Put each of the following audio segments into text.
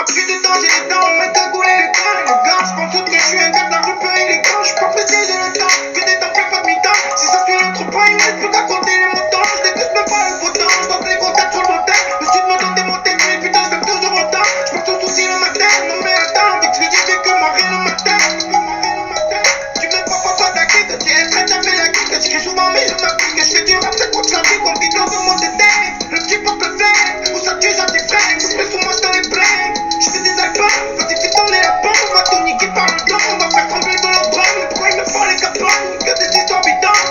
vois plus de danger, les dents, on met cagoule et les gants, et les gars. J'pense toutes que je suis un gars de la rue peu élégant. J'suis pas pressé, j'ai le temps, que des temps fait pas de mi-temps. Si ça suit l'autre point, il me reste plus qu'à compter les montants. J'déguste même pas le beau temps, j'dois les contacts sur le motel. Le sud me donne des montagnes, mais putain, j'aime toujours autant. J'pense aux soucis dans ma tête, non mais attends, avec ce que j'ai vécu, moi rien dans ma tête. Tu m'aimes pas, papa, t'inquiète, que tu es prête à faire la gueule. Que j'cris souvent, mais je m'applique, que j'fais du rap, c'est quoi que la vie, qu'on vit dans un monde de dingue. Le petit pop le fait, où ça tue, ça t'effraie. Je fais sous moi dans les blingues. J'fais des albums, quand il fait tourner la bombe, on va tout niquer par le dos, on va faire trembler de l'ombrelle. Mais pourquoi ils me font les capones, que des histoires bidons.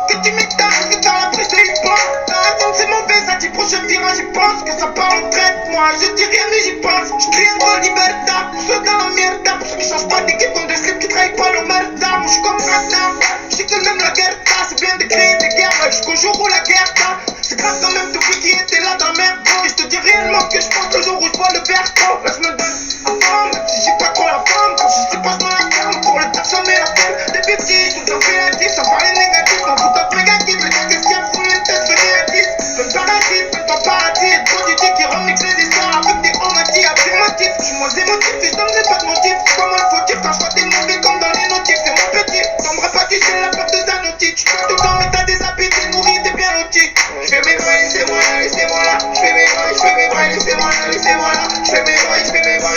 Que tu m'étonnes, que t'as la prise de hip-hop. Attends, c'est mauvais, ça dit prochain virage, j'y pense. Que ça parle en traite, moi, je dis rien, mais j'y pense. J'crie un gros libertà, pour ceux dans la merde, pour ceux qui changent pas d'équipe, comme des slips qui trahissent pas le merda. Moi, j'suis comme Radar, j'sais que même la guerre, c'est bien de créer des guerres, jusqu'au jour où la guerre t'a. C'est grâce quand même depuis qui était là dans la merde, bro. Et je te dis réellement que je pense le jour où je bois le verre, bro. Là, je me donne à fond, même si j'ai pas trop la forme. Quand je sais pas, je me la ferme. Pour le taf, ça met la peine. Des bêtises, tout le temps fait la diff, sans parler négatif. On fout top négatif, les gars, qu'est-ce qu'il y a voulu une tête venir à 10. Même paradis, même pas paradis. Et trop du qui remix les histoires avec des on m'a dit affirmatif. Je suis moins émotif et je donnerai pas de motif. Pas moi le fautif, quand je vois des mauvais comme dans les notifs. C'est mon petit, tomberai pas du ciel, la porte de Zanotti. Tu peux tout le temps, mais t'as des habits, t'es nourri, t'es bien loti. J'fais mes bails, laissez-moi là, laissez-moi là. J'fais mes bails, laissez-moi là, laissez-moi là. J'fais mes bails,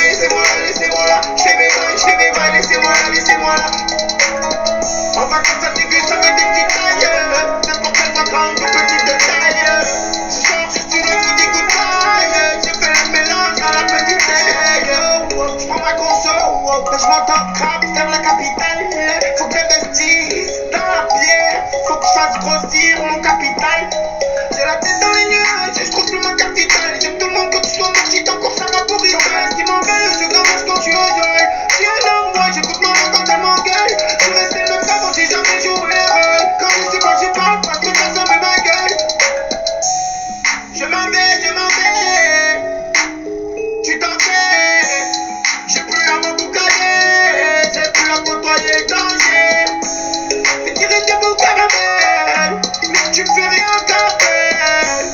laissez-moi là, laissez-moi là. J'fais mes bails, laissez-moi là, laissez-moi là. En vacances ça déguste, ça met des petites tailles. N'importe quel vacances, de petites de taille. Ce soir je suis là, je vous dis goodbye. J'ai fait le mélange à la petite taille. J'prends ma conso, je m'entends crap vers la capitale. Faut que j'investisse dans la bière. Faut que je fasse grossir mon capital. J'ai la tête dans les nuages et je trouve plus ma capitale. J'aime tout le monde quand tu sois marché, encore ça va pourrir. Ce qui m'engueule, je commence quand tu engueules. Si un homme, moi j'écoute maman quand elle m'engueule. Tu restes le même savant, j'ai jamais joué le rôle. Quand je sais pas, je parle, parce que personne me ma gueule. Je m'en vais. Tu t'en fais. J'ai plus à m'emboucaner. J'ai plus à côtoyer le danger. Fais tirer des beaux caramels. Mais tu fais rien qu'à peine.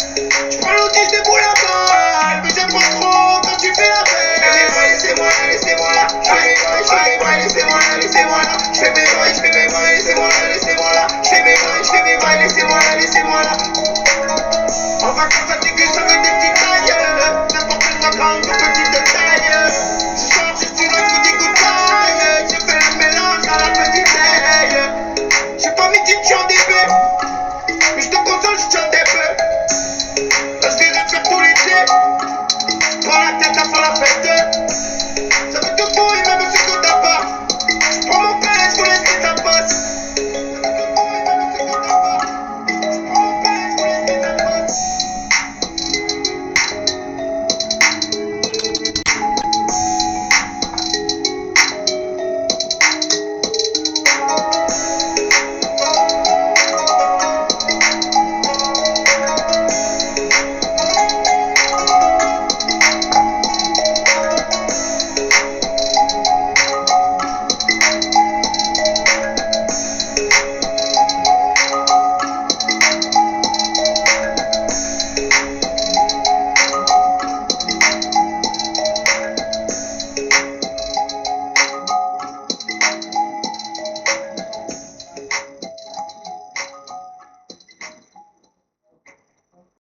Tu prends l'outil, je déboule la balle. Mais j'aime pas trop quand tu fais la belle. Laissez-moi là, laissez-moi là. J'fais mes bails, laissez-moi là, laissez-moi là. J'fais mes bails, laissez-moi là, laissez-moi là. J'fais mes bails, laissez-moi là, laissez-moi là. En vacances, ça déguste.